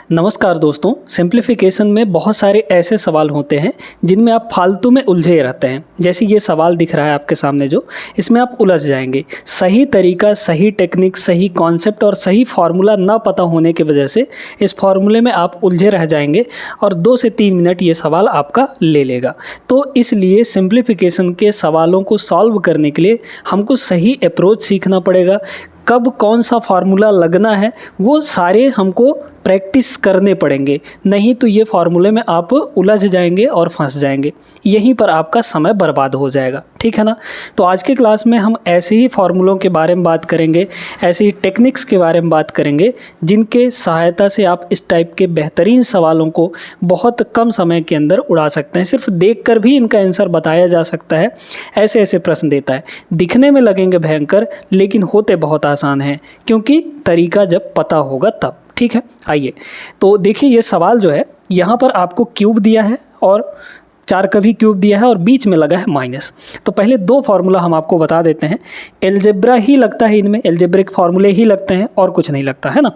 नमस्कार दोस्तों, सिंप्लीफिकेशन में बहुत सारे ऐसे सवाल होते हैं जिनमें आप फालतू में उलझे रहते हैं। जैसे ये सवाल दिख रहा है आपके सामने जो, इसमें आप उलझ जाएंगे। सही तरीका, सही टेक्निक, सही कॉन्सेप्ट और सही फार्मूला ना पता होने की वजह से इस फार्मूले में आप उलझे रह जाएंगे और 2 से 3 मिनट ये सवाल आपका ले लेगा। तो इसलिए सिंप्लीफिकेशन के सवालों को सॉल्व करने के लिए हमको सही अप्रोच सीखना पड़ेगा। कब कौन सा फार्मूला लगना है वो सारे हमको प्रैक्टिस करने पड़ेंगे, नहीं तो ये फार्मूले में आप उलझ जाएंगे और फंस जाएंगे। यहीं पर आपका समय बर्बाद हो जाएगा, ठीक है ना। तो आज के क्लास में हम ऐसे ही फार्मूलों के बारे में बात करेंगे, ऐसे ही टेक्निक्स के बारे में बात करेंगे जिनके सहायता से आप इस टाइप के बेहतरीन सवालों को बहुत कम समय के अंदर उड़ा सकते हैं। सिर्फ देखकर भी इनका आंसर बताया जा सकता है। ऐसे ऐसे प्रश्न देता है, दिखने में लगेंगे भयंकर लेकिन होते बहुत आसान हैं, क्योंकि तरीका जब पता होगा तब। ठीक है, आइए तो देखिए ये सवाल जो है, यहाँ पर आपको क्यूब दिया है और 4 का भी क्यूब दिया है और बीच में लगा है माइनस। तो पहले 2 फार्मूला हम आपको बता देते हैं। एलजेब्रा ही लगता है, इनमें एलजेब्रिक फार्मूले ही लगते हैं और कुछ नहीं लगता है ना।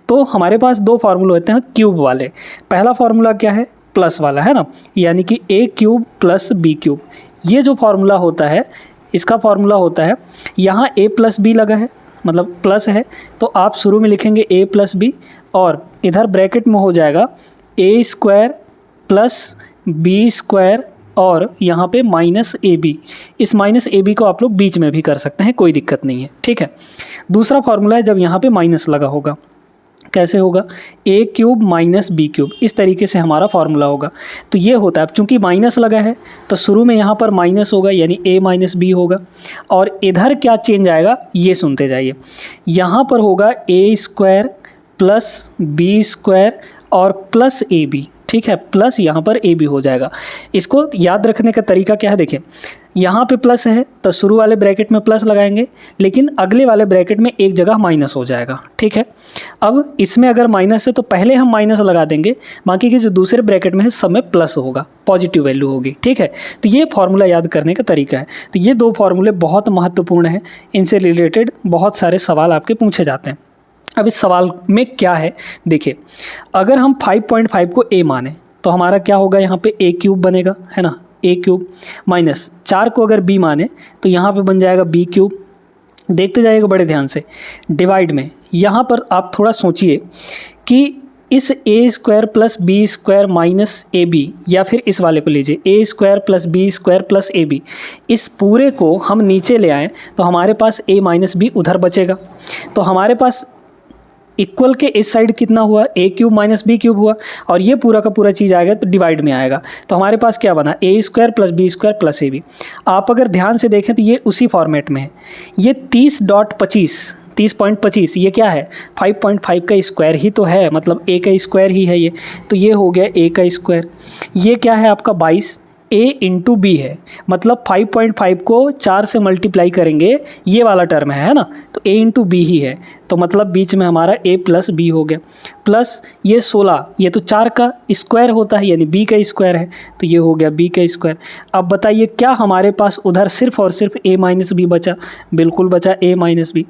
तो हमारे पास 2 फार्मूले होते हैं क्यूब वाले। पहला फार्मूला क्या है? प्लस वाला है ना, यानी कि ए क्यूब प्लस बी क्यूब। ये जो फार्मूला होता है, इसका फार्मूला होता है, यहाँ ए प्लस बी लगा है, मतलब प्लस है, तो आप शुरू में लिखेंगे ए प्लस बी और इधर ब्रैकेट में हो जाएगा ए स्क्वायर प्लस बी स्क्वायर और यहाँ पे माइनस ए बी। इस माइनस ए बी को आप लोग बीच में भी कर सकते हैं, कोई दिक्कत नहीं है, ठीक है। दूसरा फार्मूला है जब यहाँ पे माइनस लगा होगा, कैसे होगा? ए क्यूब माइनस बी क्यूब, इस तरीके से हमारा फार्मूला होगा। तो ये होता है, अब चूंकि माइनस लगा है तो शुरू में यहाँ पर माइनस होगा, यानी ए माइनस बी होगा। और इधर क्या चेंज आएगा ये सुनते जाइए। यहाँ पर होगा ए स्क्वायर प्लस बी स्क्वायर और प्लस ए बी, ठीक है, प्लस यहाँ पर ए बी हो जाएगा। इसको याद रखने का तरीका क्या है? देखिए यहाँ पे प्लस है तो शुरू वाले ब्रैकेट में प्लस लगाएंगे, लेकिन अगले वाले ब्रैकेट में एक जगह माइनस हो जाएगा, ठीक है। अब इसमें अगर माइनस है तो पहले हम माइनस लगा देंगे, बाकी के जो दूसरे ब्रैकेट में है सब में प्लस होगा, पॉजिटिव वैल्यू होगी, ठीक है। तो ये फार्मूला याद करने का तरीका है। तो ये 2 फार्मूले बहुत महत्वपूर्ण हैं, इनसे रिलेटेड बहुत सारे सवाल आपके पूछे जाते हैं। अब इस सवाल में क्या है देखिए, अगर हम 5.5 को a माने तो हमारा क्या होगा? यहाँ पे a क्यूब बनेगा, है ना, a क्यूब माइनस 4 को अगर b माने तो यहाँ पे बन जाएगा b क्यूब। देखते जाइएगा बड़े ध्यान से, डिवाइड में यहाँ पर आप थोड़ा सोचिए कि इस a square plus B square minus A B, या फिर इस वाले को लीजिए a square plus B square plus A B, इस पूरे को हम नीचे ले आएँ तो हमारे पास a माइनस बी उधर बचेगा। तो हमारे पास इक्वल के इस साइड कितना हुआ? ए क्यूब माइनस बी क्यूब हुआ, और ये पूरा का पूरा चीज़ आएगा तो डिवाइड में आएगा। तो हमारे पास क्या बना? A square plus B square plus A b. आप अगर ध्यान से देखें तो ये उसी फॉर्मेट में है। ये 30.25 ये क्या है? 5.5 का स्क्वायर ही तो है, मतलब ए का स्क्वायर ही है ये। तो ये हो गया ए का स्क्वायर। ये क्या है आपका? 22 a इंटू बी है, मतलब 5.5 को 4 से मल्टीप्लाई करेंगे, ये वाला टर्म है ना, तो a इंटू बी ही है। तो मतलब बीच में हमारा a प्लस बी हो गया, प्लस ये 16, ये तो 4 का स्क्वायर होता है, यानी b का स्क्वायर है, तो ये हो गया b का स्क्वायर। अब बताइए क्या हमारे पास उधर सिर्फ और सिर्फ a माइनस बी बचा? बिल्कुल बचा a माइनस बी।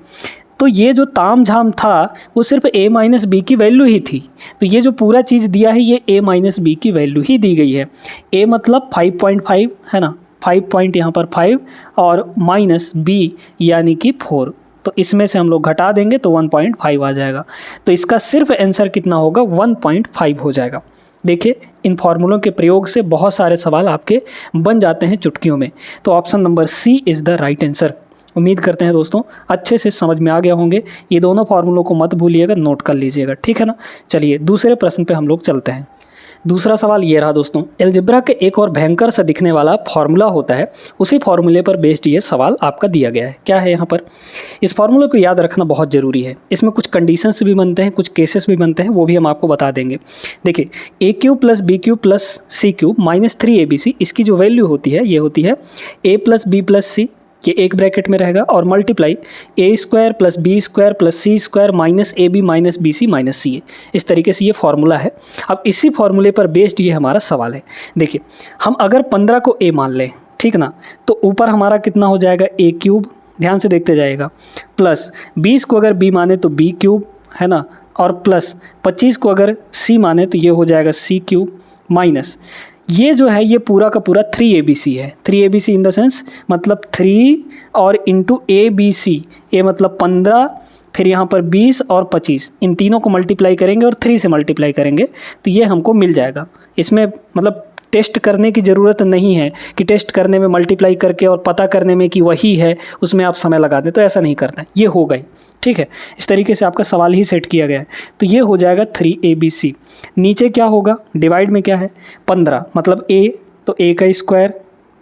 तो ये जो ताम झाम था वो सिर्फ a माइनस बी की वैल्यू ही थी। तो ये जो पूरा चीज़ दिया है ये a माइनस बी की वैल्यू ही दी गई है। a मतलब 5.5 है ना, 5 पॉइंट यहाँ पर 5 और माइनस b यानी कि 4। तो इसमें से हम लोग घटा देंगे तो 1.5 आ जाएगा। तो इसका सिर्फ आंसर कितना होगा? 1.5 हो जाएगा। देखिए इन फार्मूलों के प्रयोग से बहुत सारे सवाल आपके बन जाते हैं चुटकियों में। तो option number C is the right answer. उम्मीद करते हैं दोस्तों अच्छे से समझ में आ गया होंगे। ये दोनों फार्मूलों को मत भूलिएगा, नोट कर लीजिएगा, ठीक है ना। चलिए दूसरे प्रश्न पे हम लोग चलते हैं। दूसरा सवाल ये रहा दोस्तों, एलजेब्रा के एक और भयंकर सा दिखने वाला फार्मूला होता है, उसी फार्मूले पर बेस्ड ये सवाल आपका दिया गया है। क्या है यहाँ पर? इस फार्मूले को याद रखना बहुत ज़रूरी है। इसमें कुछ कंडीशंस भी बनते हैं, कुछ केसेस भी बनते हैं, वो भी हम आपको बता देंगे। देखिए a cube plus B cube plus c cube minus 3abc, इसकी जो वैल्यू होती है ये होती है a plus B plus c, ये एक ब्रैकेट में रहेगा, और multiply a square plus B square plus C square minus A b minus b c minus c a. इस तरीके से ये फार्मूला है। अब इसी फार्मूले पर बेस्ड ये हमारा सवाल है। देखिए हम अगर 15 को a मान लें, ठीक ना, तो ऊपर हमारा कितना हो जाएगा? a क्यूब, ध्यान से देखते जाइएगा, प्लस 20 को अगर b माने तो b क्यूब, है ना, और प्लस 25 को अगर c माने तो ये हो जाएगा c³ माइनस ये जो है ये पूरा का पूरा 3abc है। 3abc इन द सेंस मतलब 3 और इंटू abc, ए मतलब 15, फिर यहाँ पर 20 और 25, इन तीनों को मल्टीप्लाई करेंगे और 3 से मल्टीप्लाई करेंगे तो ये हमको मिल जाएगा। इसमें मतलब टेस्ट करने की ज़रूरत नहीं है कि टेस्ट करने में मल्टीप्लाई करके और पता करने में कि वही है उसमें आप समय लगा दें, तो ऐसा नहीं करना है, ये हो गई। ठीक है, इस तरीके से आपका सवाल ही सेट किया गया है। तो ये हो जाएगा 3abc। नीचे क्या होगा, डिवाइड में क्या है 15 मतलब a, तो a का स्क्वायर,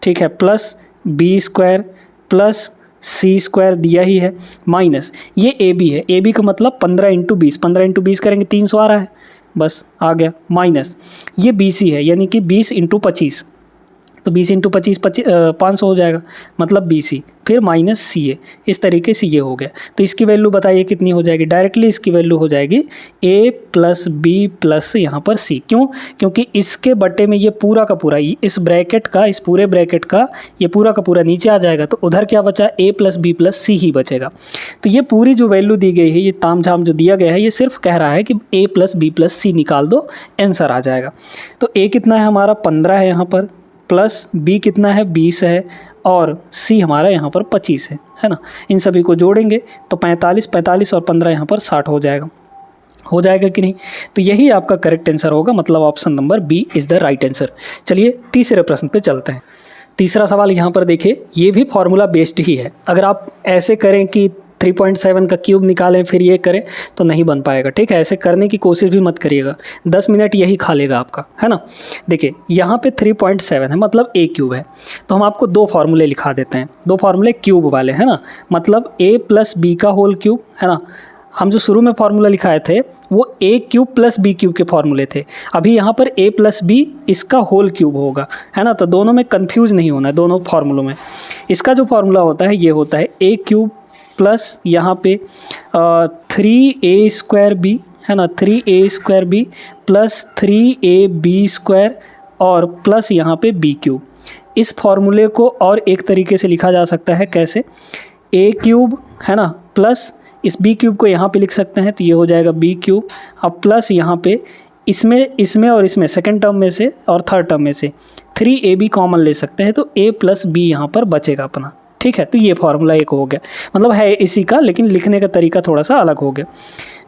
ठीक है, plus b square plus c square दिया ही है, माइनस ये ab है, ab का मतलब 15 इंटू 20, 15 इंटू 20 करेंगे 300 आ रहा है, बस आ गया, माइनस ये BC है यानी कि 20 इंटू 25, तो 20 इंटू 25 500 हो जाएगा मतलब BC, फिर माइनस CA। इस तरीके से ये हो गया। तो इसकी वैल्यू बताइए कितनी हो जाएगी, डायरेक्टली इसकी वैल्यू हो जाएगी A प्लस B प्लस यहाँ पर C। क्यों? क्योंकि इसके बटे में ये पूरा का पूरा, इस ब्रैकेट का, इस पूरे ब्रैकेट का ये पूरा का पूरा नीचे आ जाएगा, तो उधर क्या बचा, A plus B plus C ही बचेगा। तो ये पूरी जो वैल्यू दी गई है, ये ताम झाम जो दिया गया है, ये सिर्फ कह रहा है कि A plus B plus C निकाल दो, आंसर आ जाएगा। तो A कितना है हमारा 15 है यहाँ पर, प्लस B कितना है 20 है, और C हमारा यहाँ पर 25 है ना। इन सभी को जोड़ेंगे तो 45 और 15 यहाँ पर 60 हो जाएगा कि नहीं। तो यही आपका करेक्ट आंसर होगा, मतलब option number B is the right answer. चलिए तीसरे प्रश्न पे चलते हैं। तीसरा सवाल यहाँ पर देखिए, ये भी फॉर्मूला बेस्ड ही है। अगर आप ऐसे करें कि 3.7 का क्यूब निकालें फिर ये करें तो नहीं बन पाएगा। ठीक है, ऐसे करने की कोशिश भी मत करिएगा, 10 मिनट यही खा लेगा आपका, है ना। देखिए यहाँ पे 3.7 है मतलब a क्यूब है, तो हम आपको दो फार्मूले लिखा देते हैं, दो फार्मूले क्यूब वाले, है ना, मतलब a प्लस बी का होल क्यूब, है ना। हम जो शुरू में फार्मूला लिखाए थे वो a cube plus B cube के फार्मूले थे, अभी यहाँ पर a प्लस बी इसका होल क्यूब होगा, है ना। तो दोनों में कन्फ्यूज़ नहीं होना है, दोनों फार्मूलों में। इसका जो फार्मूला होता है ये होता है a क्यूब प्लस यहाँ पे 3a स्क्वायर बी, है ना, 3a square B plus 3ab square और प्लस यहाँ पे b क्यूब। इस फॉर्मूले को और एक तरीके से लिखा जा सकता है, कैसे, a क्यूब, है ना, प्लस इस b क्यूब को यहाँ पे लिख सकते हैं, तो ये हो जाएगा b क्यूब, अब प्लस यहाँ पे इसमें और इसमें सेकेंड टर्म में से और थर्ड टर्म में से 3ab कॉमन ले सकते हैं, तो a प्लस b यहाँ पर बचेगा अपना। ठीक है, तो ये फार्मूला एक हो गया, मतलब है इसी का, लेकिन लिखने का तरीका थोड़ा सा अलग हो गया।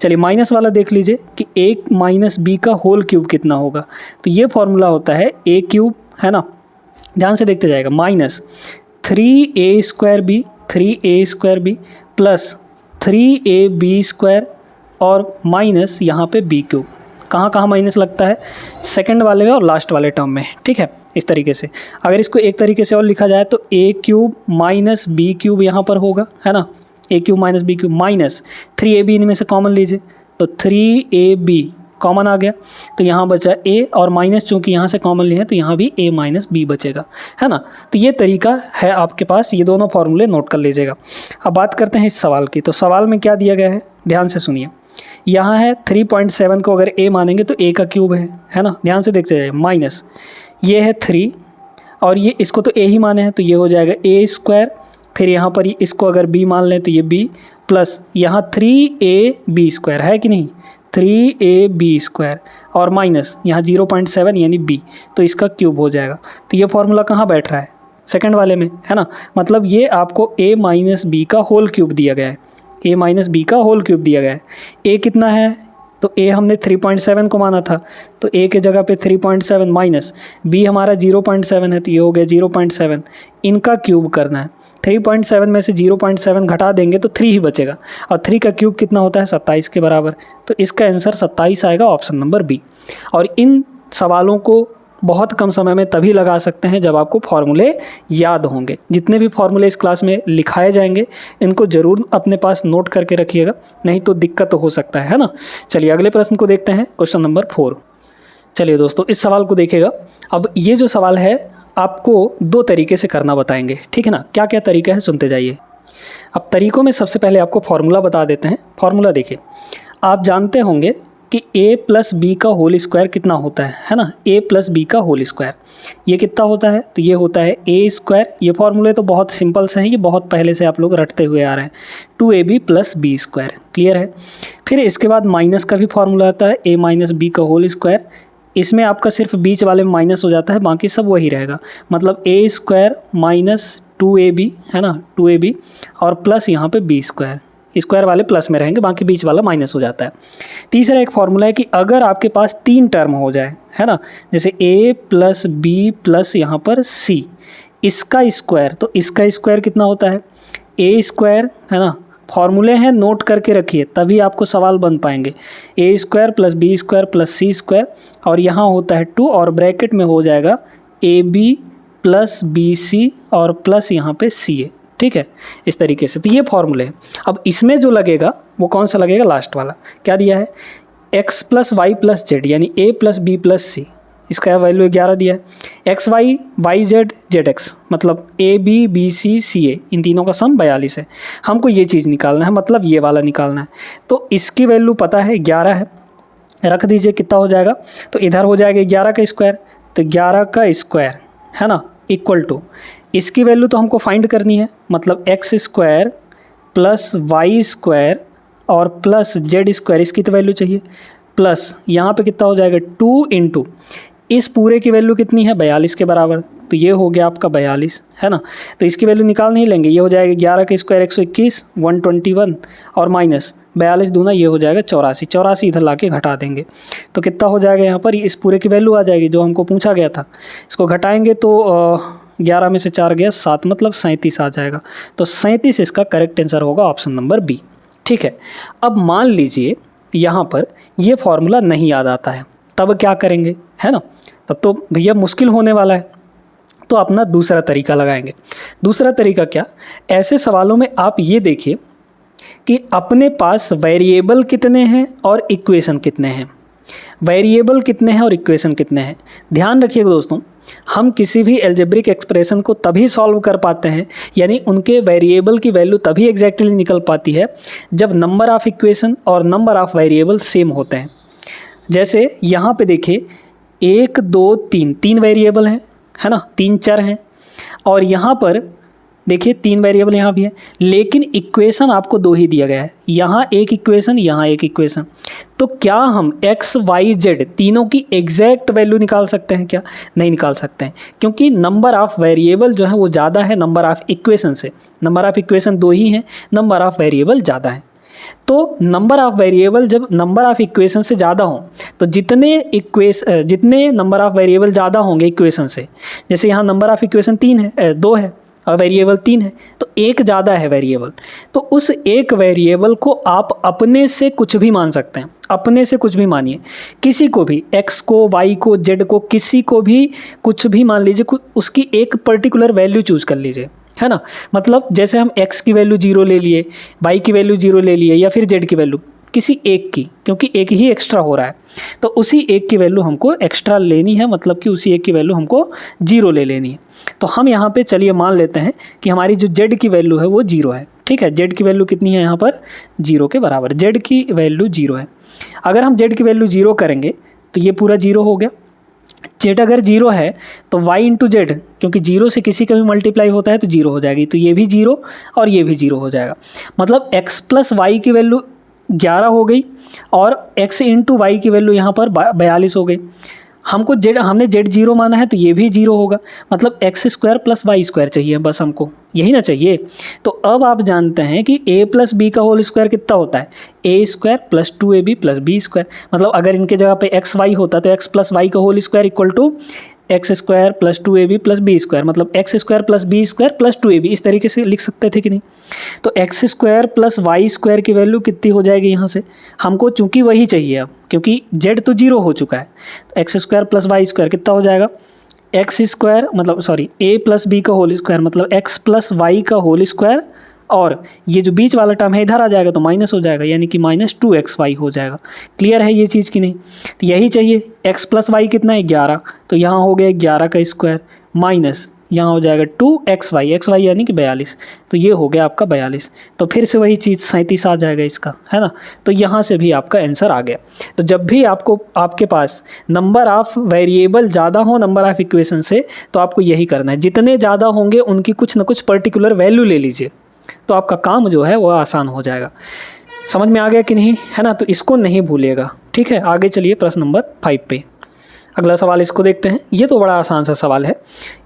चलिए माइनस वाला देख लीजिए कि a माइनस बी का होल क्यूब कितना होगा, तो ये फार्मूला होता है a क्यूब, है ना, ध्यान से देखते जाएगा, minus 3a square B plus 3ab square और माइनस यहाँ पे b क्यूब। कहाँ माइनस लगता है, सेकंड वाले में और लास्ट वाले टर्म में। ठीक है, इस तरीके से। अगर इसको एक तरीके से और लिखा जाए तो a cube minus B cube यहाँ पर होगा, है ना, a cube minus B cube minus 3ab इनमें से कॉमन लीजिए, तो 3ab कॉमन आ गया, तो यहाँ बचा a और माइनस चूँकि यहाँ से कॉमन लिए हैं तो यहाँ भी a माइनस बी बचेगा, है ना। तो ये तरीका है आपके पास, ये दोनों फार्मूले नोट कर लीजिएगा। अब बात करते हैं इस सवाल की। तो सवाल में क्या दिया गया है, ध्यान से सुनिए। यहाँ है 3.7 को अगर a मानेंगे तो a का क्यूब है ना, ध्यान से देखते जाइए, माइनस ये है 3 और ये इसको तो a ही माने हैं, तो ये हो जाएगा a स्क्वायर, फिर यहाँ पर इसको अगर b मान लें तो ये b प्लस यहाँ 3ab स्क्वायर है कि नहीं, 3ab स्क्वायर और माइनस यहाँ 0.7 यानी b, तो इसका क्यूब हो जाएगा। तो ये फॉर्मूला कहाँ बैठ रहा है, सेकंड वाले में, है ना। मतलब ये आपको a माइनस बी का होल क्यूब दिया गया है, a माइनस बी का होल क्यूब दिया गया है। a कितना है, तो a हमने 3.7 को माना था, तो a के जगह पे 3.7 माइनस b हमारा 0.7 है, तो ये हो गया 0.7, इनका क्यूब करना है। 3.7 में से 0.7 घटा देंगे तो 3 ही बचेगा, और 3 का क्यूब कितना होता है 27 के बराबर, तो इसका आंसर 27 आएगा, ऑप्शन नंबर बी। और इन सवालों को बहुत कम समय में तभी लगा सकते हैं जब आपको फार्मूले याद होंगे। जितने भी फार्मूले इस क्लास में लिखाए जाएंगे इनको ज़रूर अपने पास नोट करके रखिएगा, नहीं तो दिक्कत हो सकता है ना। चलिए अगले प्रश्न को देखते हैं, क्वेश्चन नंबर 4। चलिए दोस्तों इस सवाल को देखिएगा। अब ये जो सवाल है आपको दो तरीके से करना बताएंगे, ठीक है ना। क्या क्या तरीका है सुनते जाइए। अब तरीकों में सबसे पहले आपको फार्मूला बता देते हैं। फार्मूला देखिए, आप जानते होंगे कि a प्लस बी का होल स्क्वायर कितना होता है ना, a प्लस बी का होल स्क्वायर ये कितना होता है, तो ये होता है a स्क्वायर। ये फॉर्मूले तो बहुत सिंपल से हैं, ये बहुत पहले से आप लोग रटते हुए आ रहे हैं, 2ab plus B square, clear है। फिर इसके बाद माइनस का भी फॉर्मूला आता है a माइनस बी का होल स्क्वायर। इसमें आपका सिर्फ बीच वाले में माइनस हो जाता है, बाकी सब वही रहेगा, मतलब a स्क्वायर माइनस 2ab है ना, 2ab और प्लस यहाँ पे बी स्क्वायर, स्क्वायर वाले प्लस में रहेंगे, बाकी बीच वाला माइनस हो जाता है। तीसरा एक फॉर्मूला है कि अगर आपके पास 3 टर्म हो जाए है ना, जैसे a प्लस बी प्लस यहाँ पर c, इसका स्क्वायर, तो इसका स्क्वायर कितना होता है a स्क्वायर है ना। फॉर्मूले हैं, नोट करके रखिए तभी आपको सवाल बन पाएंगे। a square plus B square plus C square और यहाँ होता है 2 और ब्रैकेट में हो जाएगा ab प्लस बी सी और प्लस यहाँ पे सी ए, ठीक है, इस तरीके से। तो ये फॉर्मूले हैं। अब इसमें जो लगेगा वो कौन सा लगेगा, लास्ट वाला। क्या दिया है, x plus Y plus Z यानी a plus B plus C, इसका वैल्यू 11 दिया है। X Y Y Z Z X मतलब ए बी बी सी सी ए, इन तीनों का सम 42 है। हमको ये चीज़ निकालना है, मतलब ये वाला निकालना है। तो इसकी वैल्यू पता है 11 है, रख दीजिए कितना हो जाएगा, तो इधर हो जाएगा 11 का स्क्वायर, तो 11 का स्क्वायर है ना इक्वल टू, इसकी वैल्यू तो हमको फाइंड करनी है, मतलब x square plus Y square और प्लस जेड स्क्वायर, इसकी तो वैल्यू चाहिए, प्लस यहाँ पे कितना हो जाएगा 2 इंटू इस पूरे की वैल्यू कितनी है 42 के बराबर, तो ये हो गया आपका 42 है ना। तो इसकी वैल्यू निकाल नहीं लेंगे, ये हो जाएगा 11 का स्क्वायर 121 121 और माइनस 42 दूना ये हो जाएगा 84, 84 इधर ला के घटा देंगे तो कितना हो जाएगा यहाँ पर, इस पूरे की वैल्यू आ जाएगी जो हमको पूछा गया था। इसको घटाएंगे तो 11 में से 4 गया 7, मतलब 37 आ जाएगा। तो 37 इसका करेक्ट आंसर होगा ऑप्शन नंबर बी, ठीक है। अब मान लीजिए यहाँ पर ये फॉर्मूला नहीं याद आता है, तब क्या करेंगे है ना, तब तो भैया मुश्किल होने वाला है, तो अपना दूसरा तरीका लगाएंगे। दूसरा तरीका क्या, ऐसे सवालों में आप ये देखिए कि अपने पास वेरिएबल कितने हैं और इक्वेशन कितने हैं, वेरिएबल कितने हैं और इक्वेशन कितने हैं। ध्यान रखिएगा दोस्तों, हम किसी भी एल्जेब्रिक एक्सप्रेशन को तभी सॉल्व कर पाते हैं, यानी उनके वेरिएबल की वैल्यू तभी एग्जैक्टली निकल पाती है जब नंबर ऑफ़ इक्वेशन और नंबर ऑफ़ वेरिएबल सेम होते हैं। जैसे यहाँ पे देखिए 1 2 3 3 वेरिएबल हैं है ना, 3 चर हैं, और यहाँ पर देखिए 3 वेरिएबल यहाँ भी है, लेकिन इक्वेशन आपको 2 ही दिया गया है, यहाँ एक इक्वेशन यहाँ एक इक्वेशन। तो क्या हम x y z तीनों की एग्जैक्ट वैल्यू निकाल सकते हैं क्या, नहीं निकाल सकते हैं, क्योंकि नंबर ऑफ़ वेरिएबल जो है वो ज़्यादा है नंबर ऑफ़ इक्वेशन से। नंबर ऑफ़ इक्वेशन 2 ही हैं, नंबर ऑफ़ वेरिएबल ज़्यादा है। तो नंबर ऑफ़ वेरिएबल जब नंबर ऑफ़ इक्वेशन से ज़्यादा हों, तो जितने नंबर ऑफ़ वेरिएबल ज़्यादा होंगे इक्वेशन से, जैसे यहाँ नंबर ऑफ़ इक्वेशन 2 है और वेरिएबल 3 है, तो एक ज़्यादा है वेरिएबल, तो उस एक वेरिएबल को आप अपने से कुछ भी मान सकते हैं, अपने से कुछ भी मानिए, किसी को भी, x को y को z को, किसी को भी कुछ भी मान लीजिए, उसकी एक पर्टिकुलर वैल्यू चूज़ कर लीजिए है ना। मतलब जैसे हम x की वैल्यू 0 ले लिए, y की वैल्यू 0 ले लिए, या फिर z की वैल्यू किसी एक की, क्योंकि एक ही एक्स्ट्रा हो रहा है, तो उसी एक की वैल्यू हमको एक्स्ट्रा लेनी है, मतलब कि उसी एक की वैल्यू हमको 0 ले लेनी है। तो हम यहाँ पे चलिए मान लेते हैं कि हमारी जो z की वैल्यू है वो 0 है, ठीक है। z की वैल्यू कितनी है यहाँ पर, 0 के बराबर, z की वैल्यू 0 है। अगर हम z की वैल्यू 0 करेंगे तो ये पूरा 0 हो गया। z अगर 0 है तो y इंटू जेड, क्योंकि 0 से किसी का भी मल्टीप्लाई होता है तो 0 हो जाएगी, तो ये भी 0 और ये भी 0 हो जाएगा। मतलब x प्लस वाई की वैल्यू 11 हो गई और x इंटू वाई की वैल्यू यहाँ पर 42 हो गई। हमने z 0 माना है तो ये भी 0 होगा, मतलब x square plus Y square चाहिए बस हमको, यही ना चाहिए। तो अब आप जानते हैं कि a प्लस बी का होल स्क्वायर कितना होता है, a square plus 2ab plus B square. मतलब अगर इनके जगह पे एक्स वाई होता तो x प्लस वाई का whole square equal to x square plus 2ab plus B square, मतलब x square plus B square plus 2ab, इस तरीके से लिख सकते थे कि नहीं। तो X square plus Y square की वैल्यू कितनी हो जाएगी यहाँ से, हमको चूंकि वही चाहिए अब, क्योंकि z तो 0 हो चुका है, तो X square plus Y square कितना हो जाएगा, एक्स स्क्वायर मतलब सॉरी a प्लस बी का होल स्क्वायर मतलब x प्लस वाई का होल स्क्वायर, और ये जो बीच वाला टर्म है इधर आ जाएगा तो माइनस हो जाएगा, यानी कि माइनस 2xy हो जाएगा। क्लियर है ये चीज़ कि नहीं, तो यही चाहिए। x प्लस वाई कितना है 11, तो यहाँ हो गया 11 का स्क्वायर माइनस यहाँ हो जाएगा 2xy, xy यानी कि 42, तो ये हो गया आपका 42। तो फिर से वही चीज़ 37 आ जाएगा इसका, है ना। तो यहाँ से भी आपका आंसर आ गया। तो जब भी आपके पास नंबर ऑफ़ वेरिएबल ज़्यादा हो नंबर ऑफ़ इक्वेशन से, तो आपको यही करना है, जितने ज़्यादा होंगे उनकी कुछ ना कुछ पर्टिकुलर वैल्यू ले लीजिए, तो आपका काम जो है वो आसान हो जाएगा। समझ में आ गया कि नहीं, है ना। तो इसको नहीं भूलिएगा, ठीक है। आगे चलिए प्रश्न नंबर 5 पे। अगला सवाल इसको देखते हैं। ये तो बड़ा आसान सा सवाल है।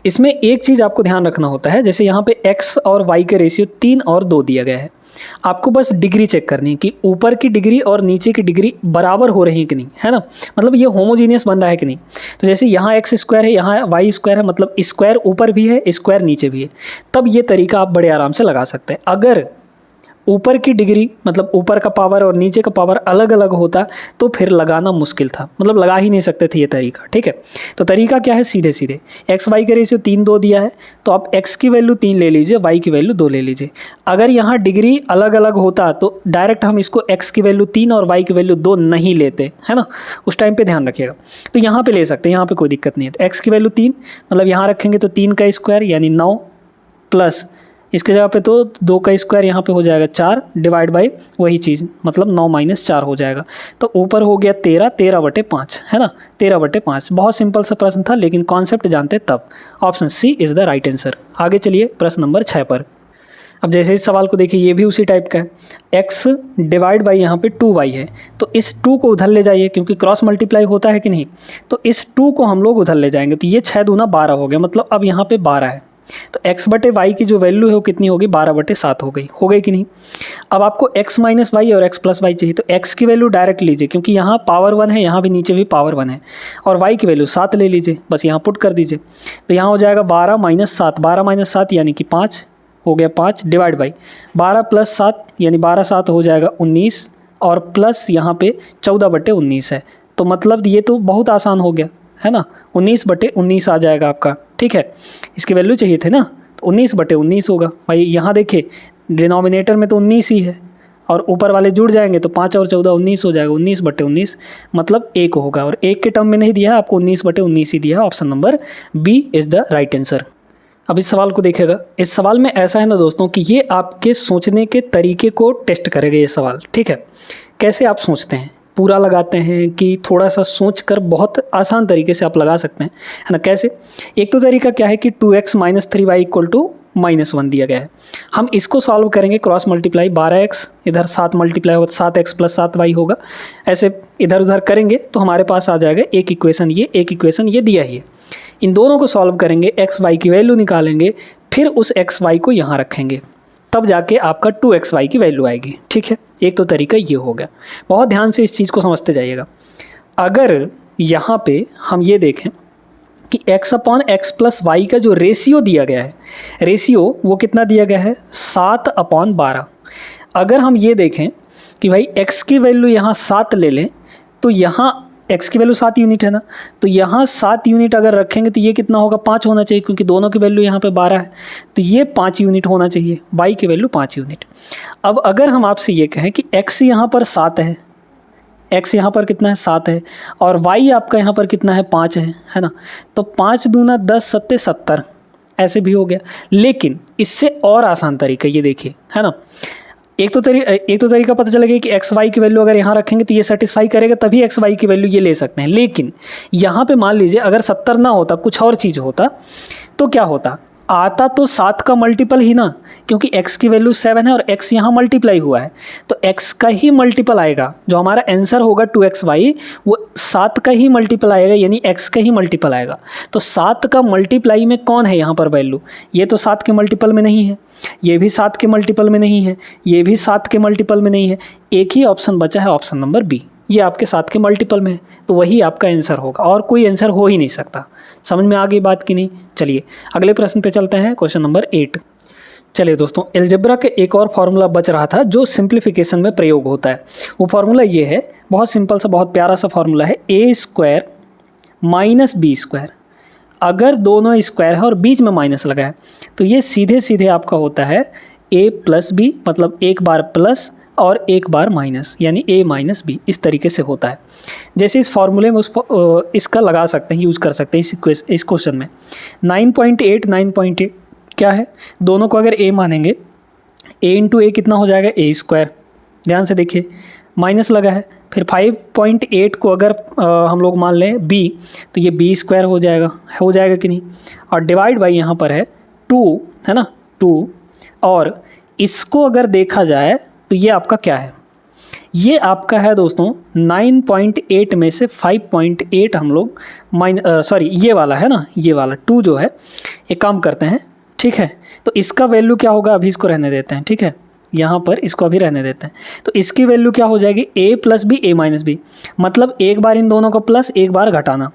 इसमें एक चीज़ आपको ध्यान रखना होता है, जैसे यहाँ पे x और y के रेशियो 3 और 2 दिया गया है। आपको बस डिग्री चेक करनी है कि ऊपर की डिग्री और नीचे की डिग्री बराबर हो रही है कि नहीं, है ना। मतलब ये होमोजीनियस बन रहा है कि नहीं। तो जैसे यहाँ x स्क्वायर है, यहाँ y स्क्वायर है, मतलब स्क्वायर ऊपर भी है, स्क्वायर नीचे भी है, तब ये तरीका आप बड़े आराम से लगा सकते हैं। अगर ऊपर की डिग्री मतलब ऊपर का पावर और नीचे का पावर अलग अलग होता तो फिर लगाना मुश्किल था, मतलब लगा ही नहीं सकते थे ये तरीका, ठीक है। तो तरीका क्या है, सीधे सीधे एक्स वाई का रेशियो 3 2 दिया है, तो आप x की वैल्यू 3 ले लीजिए, y की वैल्यू 2 ले लीजिए। अगर यहाँ डिग्री अलग अलग होता तो डायरेक्ट हम इसको x की वैल्यू 3 और y की वैल्यू 2 नहीं लेते, है ना। उस टाइम पर ध्यान रखिएगा। तो यहाँ पर ले सकते हैं, यहाँ पर कोई दिक्कत नहीं है। तो x की वैल्यू 3 मतलब यहाँ रखेंगे तो 3 का स्क्वायर यानी 9 प्लस इसके जगह पे तो 2 का स्क्वायर यहाँ पे हो जाएगा 4 डिवाइड बाई वही चीज़, मतलब 9 - 4 हो जाएगा। तो ऊपर हो गया 13/5, है ना, 13/5। बहुत सिंपल सा प्रश्न था, लेकिन कॉन्सेप्ट जानते तब। Option C is the right answer. आगे चलिए प्रश्न नंबर 6 पर। अब जैसे इस सवाल को देखिए, ये भी उसी टाइप का है। x डिवाइड बाई यहाँ पे 2y है, तो इस 2 को उधर ले जाइए, क्योंकि क्रॉस मल्टीप्लाई होता है कि नहीं। तो इस 2 को हम लोग उधर ले जाएंगे, तो ये 6 दूना 12 हो गया, मतलब अब यहाँ पे 12 है। तो x/y की जो वैल्यू है वो कितनी होगी, 12/7 हो गई कि नहीं। अब आपको x - y और x + y चाहिए, तो x की वैल्यू डायरेक्ट लीजिए, क्योंकि यहाँ पावर 1 है, यहाँ भी नीचे भी पावर 1 है, और y की वैल्यू 7 ले लीजिए, बस यहाँ पुट कर दीजिए। तो यहाँ हो जाएगा 12 - 7, 12 - 7 यानी कि 5 हो गया, 5 डिवाइड बाई 12 + 7 यानी 12 + 7 हो जाएगा 19, और प्लस यहाँ पे 14/19 है। तो मतलब ये तो बहुत आसान हो गया, है ना। 19/19 आ जाएगा आपका, ठीक है। इसकी वैल्यू चाहिए थे ना, तो 19/19 होगा। भाई यहाँ देखिए डिनोमिनेटर में तो 19 ही है, और ऊपर वाले जुड़ जाएंगे तो 5 और 14 19 हो जाएगा। 19/19 मतलब 1 होगा, और 1 के टर्म में नहीं दिया है आपको, 19/19 ही दिया है। Option number B is the right answer. अब इस सवाल को देखिएगा। इस सवाल में ऐसा है ना दोस्तों कि ये आपके सोचने के तरीके को टेस्ट करेगा ये सवाल, ठीक है। कैसे आप सोचते हैं, पूरा लगाते हैं कि थोड़ा सा सोच कर बहुत आसान तरीके से आप लगा सकते हैं, है ना। कैसे, एक तो तरीका क्या है कि 2x - 3y = -1 दिया गया है। हम इसको सॉल्व करेंगे क्रॉस मल्टीप्लाई, 12x इधर 7 मल्टीप्लाई होगा, 7x + 7y होगा। ऐसे इधर उधर करेंगे तो हमारे पास आ जाएगा एक इक्वेशन ये, एक इक्वेशन ये दिया ही है। इन दोनों को सॉल्व करेंगे, x y की वैल्यू निकालेंगे, फिर उस x y को यहाँ रखेंगे, तब जाके आपका 2xy की वैल्यू आएगी, ठीक है। एक तो तरीका ये हो गया। बहुत ध्यान से इस चीज़ को समझते जाइएगा। अगर यहाँ पे हम ये देखें कि x/x + y का जो रेशियो दिया गया है, रेशियो वो कितना दिया गया है, 7/12। अगर हम ये देखें कि भाई x की वैल्यू यहाँ 7 ले लें, तो यहाँ x की वैल्यू 7 यूनिट है ना, तो यहाँ 7 यूनिट अगर रखेंगे तो ये कितना होगा, 5 होना चाहिए, क्योंकि दोनों की वैल्यू यहाँ पे 12 है, तो ये 5 यूनिट होना चाहिए, y की वैल्यू 5 यूनिट। अब अगर हम आपसे ये कहें कि x यहाँ पर 7 है, x यहाँ पर कितना है, 7 है, और y आपका यहाँ पर कितना है, 5 है ना, तो 5 दूना 10 7 70 ऐसे भी हो गया। लेकिन इससे और आसान तरीका ये देखिए, है ना। एक तो तरीका पता चलेगा कि एक्स वाई की वैल्यू अगर यहाँ रखेंगे तो ये सेटिस्फाई करेगा, तभी एक्स वाई की वैल्यू ये ले सकते हैं। लेकिन यहाँ पे मान लीजिए अगर 70 ना होता, कुछ और चीज़ होता, तो क्या होता, आता तो 7 का मल्टीपल ही ना, क्योंकि x की वैल्यू 7 है और x यहाँ मल्टीप्लाई हुआ है, तो x का ही मल्टीपल आएगा। जो हमारा आंसर होगा 2xy वो 7 का ही मल्टीपल आएगा, यानी x का ही मल्टीपल आएगा। तो 7 का मल्टीप्लाई में कौन है यहाँ पर वैल्यू, ये तो 7 के मल्टीपल में नहीं है, ये भी 7 के मल्टीपल में नहीं है, ये भी 7 के मल्टीपल में नहीं है। एक ही ऑप्शन बचा है, ऑप्शन नंबर बी, ये आपके 7 के मल्टीपल में है, तो वही आपका आंसर होगा, और कोई आंसर हो ही नहीं सकता। समझ में आ गई बात कि नहीं। चलिए अगले प्रश्न पे चलते हैं, क्वेश्चन नंबर 8। चलिए दोस्तों, अलजेब्रा के एक और फार्मूला बच रहा था जो सिंप्लीफिकेशन में प्रयोग होता है। वो फार्मूला ये है, बहुत सिंपल सा, बहुत प्यारा सा फार्मूला है, a² - b²। अगर दोनों स्क्वायर है और बीच में माइनस लगा है, तो ये सीधे सीधे आपका होता है a + b, मतलब एक बार प्लस और एक बार माइनस, यानी a माइनस बी, इस तरीके से होता है। जैसे इस फॉर्मूले में इसका लगा सकते हैं, यूज़ कर सकते हैं इस क्वेश्चन में। 9.8 क्या है, दोनों को अगर a मानेंगे, a इंटू ए कितना हो जाएगा, a स्क्वायर, ध्यान से देखिए माइनस लगा है। फिर 5.8 को अगर हम लोग मान लें b, तो ये b स्क्वायर हो जाएगा कि नहीं, और डिवाइड बाई यहाँ पर है 2, है ना 2, और इसको अगर देखा जाए तो ये आपका क्या है, ये आपका है दोस्तों 9.8 में से 5.8 हम लोग ये वाला है ना, ये वाला 2 जो है, ये काम करते हैं, ठीक है। तो इसका वैल्यू क्या होगा, अभी इसको रहने देते हैं, ठीक है, यहाँ पर इसको अभी रहने देते हैं। तो इसकी वैल्यू क्या हो जाएगी, a plus B, a minus B, मतलब एक बार इन दोनों का प्लस, एक बार घटाना।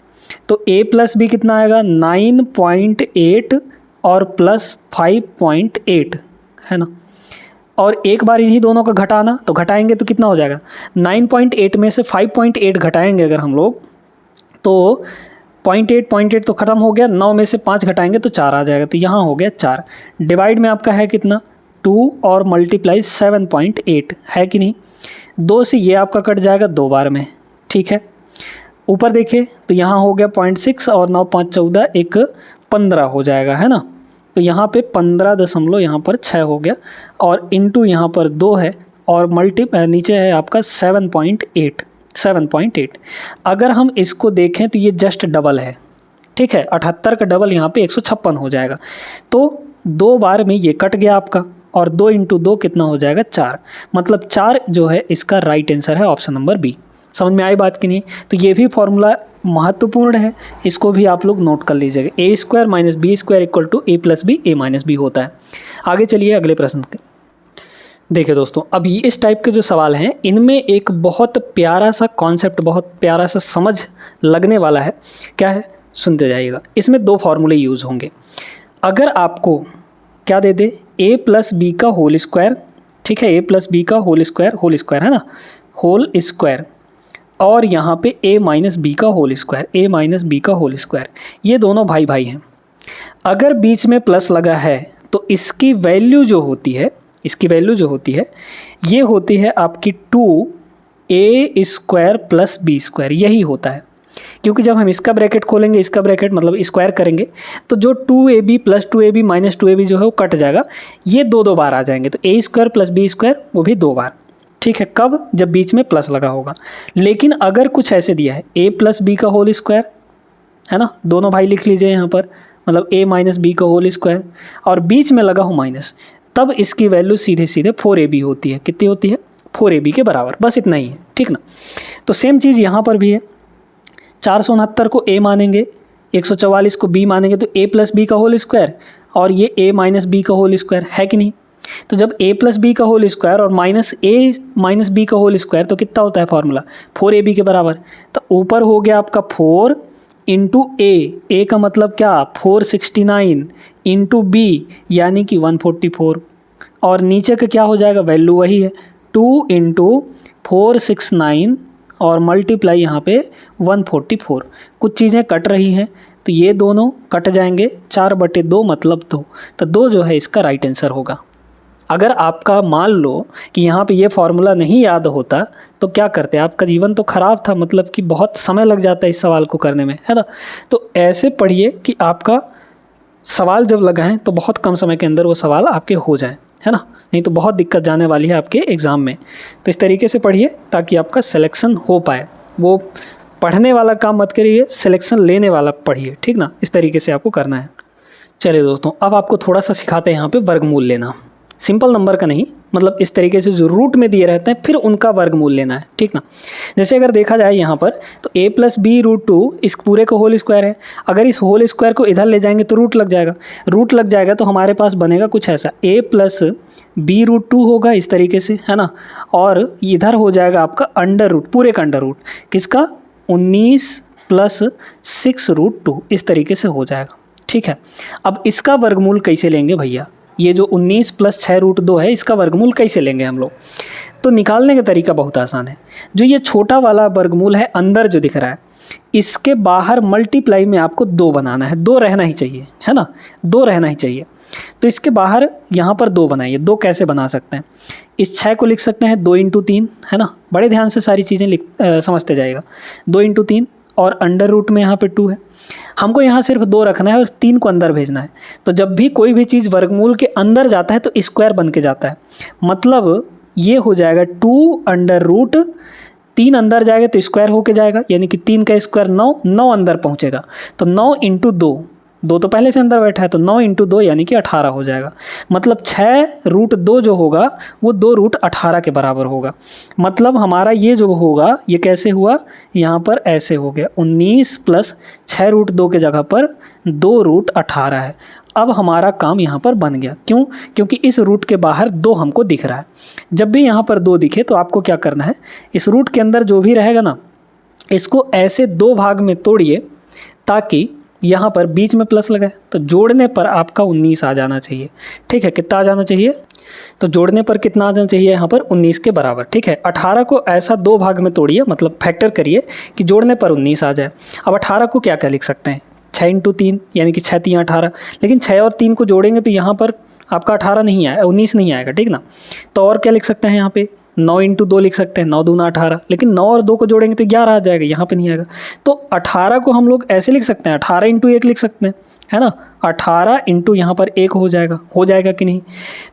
तो a प्लस बी कितना आएगा, 9.8 और प्लस 5.8, है ना, और एक बार इन्हीं दोनों का घटाना, तो घटाएंगे तो कितना हो जाएगा, 9.8 में से 5.8 घटाएंगे अगर हम लोग, तो 0.8 तो ख़त्म हो गया, 9 में से 5 घटाएंगे तो 4 आ जाएगा, तो यहाँ हो गया 4। डिवाइड में आपका है कितना, 2 और मल्टीप्लाई 7.8, है कि नहीं, 2 से ये आपका कट जाएगा 2 बार में, ठीक है। ऊपर देखिए तो यहाँ हो गया 0.6 और 9 5 14, एक 15 हो जाएगा, है ना। तो यहाँ पे 15 यहाँ पर 6 हो गया, और इंटू यहाँ पर 2 है, और नीचे है आपका 7.8। अगर हम इसको देखें तो ये जस्ट डबल है, ठीक है, 78 का डबल यहाँ पे 156 हो जाएगा। तो 2 बार में ये कट गया आपका, और 2 इंटू 2 कितना हो जाएगा, 4, मतलब 4 जो है इसका राइट आंसर है ऑप्शन नंबर बी। समझ में आई बात कि नहीं। तो ये भी फॉर्मूला महत्वपूर्ण है, इसको भी आप लोग नोट कर लीजिएगा। A square minus b square equal to a plus b, a minus b होता है। आगे चलिए अगले प्रश्न के। देखिए दोस्तों, अब ये इस टाइप के जो सवाल हैं, इनमें एक बहुत प्यारा सा कॉन्सेप्ट, बहुत प्यारा सा समझ लगने वाला है। क्या है, सुनते जाइएगा। इसमें 2 फार्मूले यूज़ होंगे। अगर आपको क्या दे दे, ए प्लस बी का होल स्क्वायर, ठीक है, ए प्लस बी का होल स्क्वायर है ना, होल स्क्वायर, और यहाँ पे a माइनस बी का होल स्क्वायर, ये दोनों भाई भाई हैं। अगर बीच में प्लस लगा है तो इसकी वैल्यू जो होती है, ये होती है आपकी 2a square plus B square, यही होता है। क्योंकि जब हम इसका ब्रैकेट खोलेंगे, इसका ब्रैकेट मतलब स्क्वायर करेंगे, तो जो 2ab plus 2ab minus 2ab जो है वो कट जाएगा, ये 2 बार आ जाएंगे। तो a square plus B square वो भी 2 बार, ठीक है, कब, जब बीच में प्लस लगा होगा। लेकिन अगर कुछ ऐसे दिया है, a प्लस बी का होल स्क्वायर, है ना, दोनों भाई लिख लीजिए यहाँ पर, मतलब a माइनस बी का होल स्क्वायर, और बीच में लगा हो माइनस, तब इसकी वैल्यू सीधे 4ab होती है। कितनी होती है, 4ab के बराबर, बस इतना ही है, ठीक ना। तो सेम चीज़ यहाँ पर भी है। 469 को a मानेंगे, 144 को b मानेंगे, तो a प्लस बी का होल स्क्वायर और ये a माइनस बी का होल स्क्वायर, है कि नहीं। तो जब a प्लस बी का होल स्क्वायर और माइनस a माइनस बी का होल स्क्वायर, तो कितना होता है फॉर्मूला, 4ab के बराबर। तो ऊपर हो गया आपका 4 इंटू a का मतलब क्या, 469 इंटू b यानी कि 144, और नीचे का क्या हो जाएगा, वैल्यू वही है, 2 इंटू 469 और मल्टीप्लाई यहाँ पे 144। कुछ चीज़ें कट रही हैं तो ये दोनों कट जाएंगे, 4/2 मतलब 2, तो 2 जो है इसका राइट आंसर होगा। अगर आपका मान लो कि यहाँ पे ये फार्मूला नहीं याद होता तो क्या करते, आपका जीवन तो ख़राब था, मतलब कि बहुत समय लग जाता है इस सवाल को करने में, है ना। तो ऐसे पढ़िए कि आपका सवाल जब लगाएं तो बहुत कम समय के अंदर वो सवाल आपके हो जाएं, है ना, नहीं तो बहुत दिक्कत जाने वाली है आपके एग्ज़ाम में। तो इस तरीके से पढ़िए ताकि आपका सिलेक्शन हो पाए। वो पढ़ने वाला काम मत करिए, सिलेक्शन लेने वाला पढ़िए, ठीक ना, इस तरीके से आपको करना है। चलिए दोस्तों, अब आपको थोड़ा सा सिखाते हैं यहाँ पे वर्गमूल लेना। सिंपल नंबर का नहीं, मतलब इस तरीके से जो रूट में दिए रहते हैं फिर उनका वर्गमूल लेना है, ठीक ना। जैसे अगर देखा जाए यहाँ पर तो a प्लस बी रूट 2 इस पूरे का होल स्क्वायर है। अगर इस होल स्क्वायर को इधर ले जाएंगे तो रूट लग जाएगा, तो हमारे पास बनेगा कुछ ऐसा, a प्लस बी रूट 2 होगा इस तरीके से, है ना, और इधर हो जाएगा आपका अंडर रूट, पूरे का अंडर रूट किसका, 19 प्लस 6 रूट 2, इस तरीके से हो जाएगा, ठीक है। अब इसका वर्गमूल कैसे लेंगे भैया, ये जो 19 प्लस 6 रूट 2 है, इसका वर्गमूल कैसे लेंगे हम लोग। तो निकालने का तरीका बहुत आसान है। जो ये छोटा वाला वर्गमूल है अंदर जो दिख रहा है, इसके बाहर मल्टीप्लाई में आपको 2 बनाना है, 2 रहना ही चाहिए, है ना, 2 रहना ही चाहिए। तो इसके बाहर यहाँ पर 2 बनाइए। 2 कैसे बना सकते हैं, इस 6 को लिख सकते हैं 2 × 3, है ना। बड़े ध्यान से सारी चीज़ें समझते जाएगा। 2 × 3 और अंडर रूट में यहाँ पे 2 है। हमको यहाँ सिर्फ 2 रखना है और 3 को अंदर भेजना है। तो जब भी कोई भी चीज़ वर्गमूल के अंदर जाता है तो स्क्वायर बन के जाता है। मतलब ये हो जाएगा 2 √ 3 अंदर जाएगा तो स्क्वायर होके जाएगा, यानी कि 3 का स्क्वायर 9, 9 अंदर पहुँचेगा तो 9 × 2, 2 तो पहले से अंदर बैठा है तो 9 × 2 यानी कि 18 हो जाएगा। मतलब 6 √ 2 जो होगा वो 2 √ 18 के बराबर होगा। मतलब हमारा ये जो होगा ये कैसे हुआ, यहाँ पर ऐसे हो गया 19 + 6 √ 2 के जगह पर 2 √ 18 है। अब हमारा काम यहाँ पर बन गया। क्यों? क्योंकि इस रूट के बाहर 2 हमको दिख रहा है। जब भी यहाँ पर 2 दिखे तो आपको क्या करना है, इस रूट के अंदर जो भी रहेगा ना, इसको ऐसे 2 भाग में तोड़िए ताकि यहाँ पर बीच में प्लस लगाए तो जोड़ने पर आपका 19 आ जाना चाहिए। ठीक है, कितना आ जाना चाहिए, तो जोड़ने पर कितना आ जाना चाहिए यहाँ पर 19 के बराबर। ठीक है, 18 को ऐसा 2 भाग में तोड़िए, मतलब फैक्टर करिए कि जोड़ने पर 19 आ जाए। अब 18 को क्या क्या लिख सकते हैं, 6 × 3 यानी कि 6 × 3 = 18। लेकिन 6 और 3 को जोड़ेंगे तो यहाँ पर आपका 18 नहीं आएगा, 19 नहीं आएगा, ठीक ना। तो और क्या लिख सकते हैं यहाँ पे, 9 × 2 लिख सकते हैं, 9 दूना 18। लेकिन 9 और 2 को जोड़ेंगे तो 11 आ जाएगा, यहाँ पे नहीं आएगा। तो 18 को हम लोग ऐसे लिख सकते हैं, 18 × 1 लिख सकते हैं, है ना। 18 × यहाँ पर 1 हो जाएगा कि नहीं।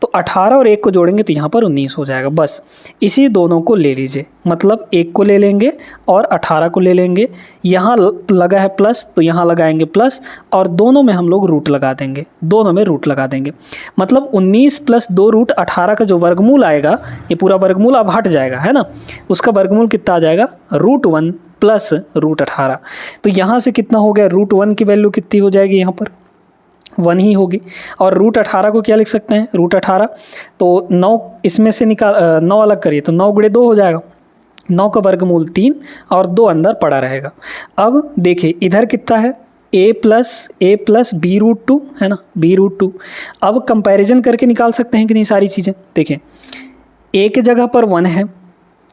तो 18 और 1 को जोड़ेंगे तो यहाँ पर 19 हो जाएगा। बस इसी दोनों को ले लीजिए, मतलब 1 को ले लेंगे और 18 को ले लेंगे। यहाँ लगा है प्लस तो यहाँ लगाएंगे प्लस और दोनों में हम लोग रूट लगा देंगे, दोनों में रूट लगा देंगे। मतलब 19 + 2 √ 18 का जो वर्गमूल आएगा, ये पूरा वर्गमूल अब हट जाएगा, है ना। उसका वर्गमूल कितना आ जाएगा, √1 + √18। तो यहाँ से कितना हो गया, √1 की वैल्यू कितनी हो जाएगी, यहाँ पर 1 ही होगी। और √18 को क्या लिख सकते हैं, √18 तो 9 इसमें से 9 अलग करिए तो 9 × 2 हो जाएगा। 9 का वर्गमूल 3 और 2 अंदर पड़ा रहेगा। अब देखिए इधर कितना है, a + b √2, है ना, b √2। अब कंपैरिजन करके निकाल सकते हैं कि नहीं सारी चीज़ें। देखिए a की जगह पर 1 है,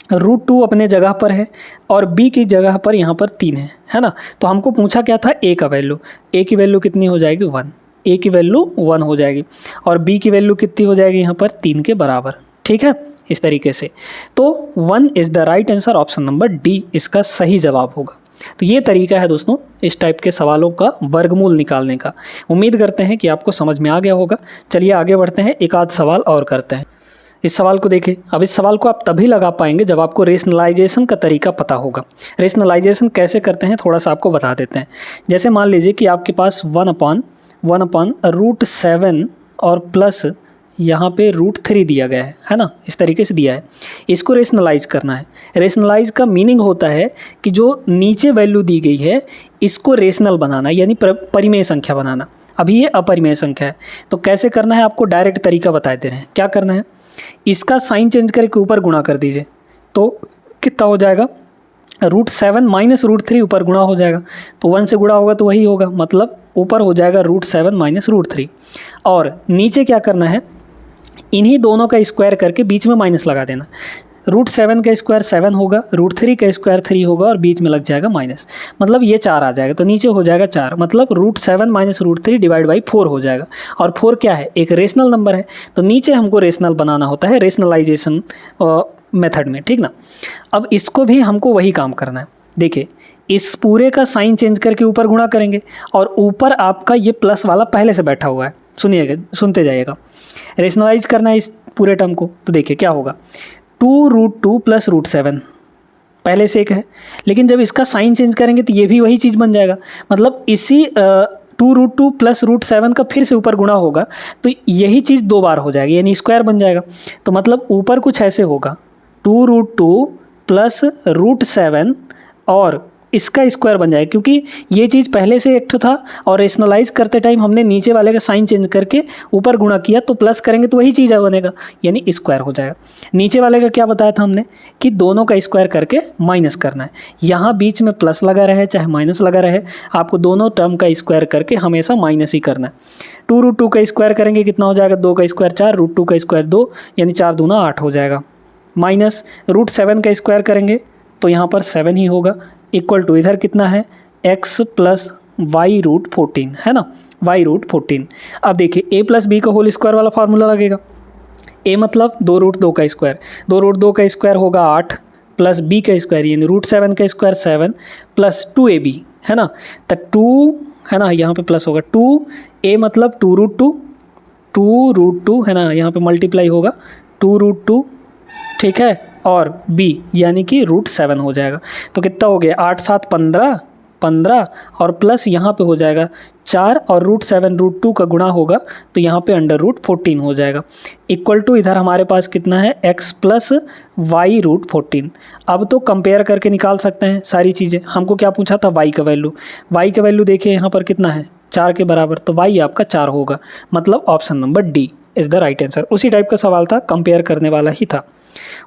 √2 अपने जगह पर है और b की जगह पर यहाँ पर 3 है ना। तो हमको पूछा क्या था, a का वैल्यू, a की वैल्यू कितनी हो जाएगी, 1, a की वैल्यू 1 हो जाएगी और b की वैल्यू कितनी हो जाएगी, यहाँ पर 3 के बराबर। ठीक है, इस तरीके से। तो 1 is the right answer, option number D इसका सही जवाब होगा। तो ये तरीका है दोस्तों इस टाइप के सवालों का वर्गमूल निकालने का। उम्मीद करते हैं कि आपको समझ में आ गया होगा। चलिए आगे बढ़ते हैं, एक आध सवाल और करते हैं। इस सवाल को देखें। अब इस सवाल को आप तभी लगा पाएंगे जब आपको रेशनलाइजेशन का तरीका पता होगा। रेशनलाइजेशन कैसे करते हैं थोड़ा सा आपको बता देते हैं। जैसे मान लीजिए कि आपके पास 1/√7 और प्लस यहाँ पे √3 दिया गया है ना, इस तरीके से दिया है। इसको रेशनलाइज करना है। रेशनलाइज का मीनिंग होता है कि जो नीचे वैल्यू दी गई है इसको रेशनल बनाना, यानी परिमेय संख्या बनाना। अभी ये अपरिमेय संख्या है, तो कैसे करना है आपको डायरेक्ट तरीका बता दे रहे हैं। क्या करना है, इसका साइन चेंज करके ऊपर गुणा कर दीजिए तो कितना हो जाएगा, √7 - √3 ऊपर गुणा हो जाएगा। तो 1 से गुणा होगा तो वही होगा, मतलब ऊपर हो जाएगा √7 - √3। और नीचे क्या करना है, इन्हीं दोनों का स्क्वायर करके बीच में माइनस लगा देना। √7 का स्क्वायर 7 होगा, √3 का स्क्वायर 3 होगा और बीच में लग जाएगा माइनस, मतलब ये 4 आ जाएगा। तो नीचे हो जाएगा 4, मतलब √7 - √3 / 4 हो जाएगा। और 4 क्या है, एक रेशनल नंबर है, तो नीचे हमको रेशनल बनाना होता है रेशनलाइजेशन मेथड में, ठीक ना। अब इसको भी हमको वही काम करना है। देखिए इस पूरे का साइन चेंज करके ऊपर गुणा करेंगे और ऊपर आपका ये प्लस वाला पहले से बैठा हुआ है। सुनिएगा, सुनते जाइएगा। रेशनलाइज करना है इस पूरे टर्म को, तो देखिए क्या होगा, 2√2 + √7 पहले से एक है, लेकिन जब इसका साइन चेंज करेंगे तो ये भी वही चीज़ बन जाएगा। मतलब इसी 2√2 + √7 का फिर से ऊपर गुणा होगा तो यही चीज़ 2 बार हो जाएगी, यानी स्क्वायर बन जाएगा। तो मतलब ऊपर कुछ ऐसे होगा, 2√2 + √7 और इसका स्क्वायर बन जाएगा, क्योंकि ये चीज़ पहले से एक था और रेशनलाइज करते टाइम हमने नीचे वाले का साइन चेंज करके ऊपर गुणा किया, तो प्लस करेंगे तो वही चीज़ बनेगा, यानी स्क्वायर हो जाएगा। नीचे वाले का क्या बताया था हमने कि दोनों का स्क्वायर करके माइनस करना है। यहाँ बीच में प्लस लगा रहे चाहे माइनस लगा रहे, आपको दोनों टर्म का स्क्वायर करके हमेशा माइनस ही करना है। 2√2 का स्क्वायर करेंगे कितना हो जाएगा, 2 का स्क्वायर 4, √2 का स्क्वायर 2, यानी 4 दूना 8 हो जाएगा। माइनस √7 का स्क्वायर करेंगे तो यहाँ पर 7 ही होगा, इक्वल टू इधर कितना है, x + y√14 है ना, y√14। अब देखिए a प्लस बी का होल स्क्वायर वाला फार्मूला लगेगा। a मतलब 2√2 का स्क्वायर, 2√2 का स्क्वायर होगा 8 प्लस b का स्क्वायर यानी √7 का स्क्वायर 7 प्लस 2ab है ना, तक 2 है ना, यहाँ पे प्लस होगा 2a मतलब 2√2 है ना, यहाँ पे मल्टीप्लाई होगा 2√2 ठीक है, और b यानी कि √7 हो जाएगा। तो कितना हो गया 8 7 15 और प्लस यहाँ पे हो जाएगा 4 और √7 √2 का गुणा होगा तो यहाँ पे √14 हो जाएगा। इक्वल टू इधर हमारे पास कितना है x प्लस y√14। अब तो कंपेयर करके निकाल सकते हैं सारी चीज़ें। हमको क्या पूछा था y का वैल्यू देखिए यहाँ पर कितना है 4 के बराबर, तो y आपका 4 होगा, मतलब option number D is the right answer. उसी टाइप का सवाल था, कंपेयर करने वाला ही था।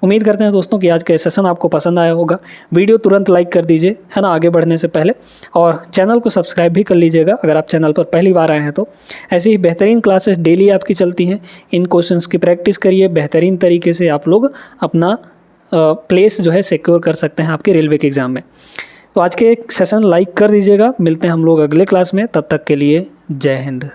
उम्मीद करते हैं दोस्तों कि आज का सेशन आपको पसंद आया होगा। वीडियो तुरंत लाइक कर दीजिए है ना आगे बढ़ने से पहले, और चैनल को सब्सक्राइब भी कर लीजिएगा अगर आप चैनल पर पहली बार आए हैं तो। ऐसी ही बेहतरीन क्लासेस डेली आपकी चलती हैं, इन क्वेश्चंस की प्रैक्टिस करिए, बेहतरीन तरीके से आप लोग अपना प्लेस जो है सिक्योर कर सकते हैं आपके रेलवे के एग्ज़ाम में। तो आज के सेशन लाइक कर दीजिएगा। मिलते हैं हम लोग अगले क्लास में, तब तक के लिए जय हिंद।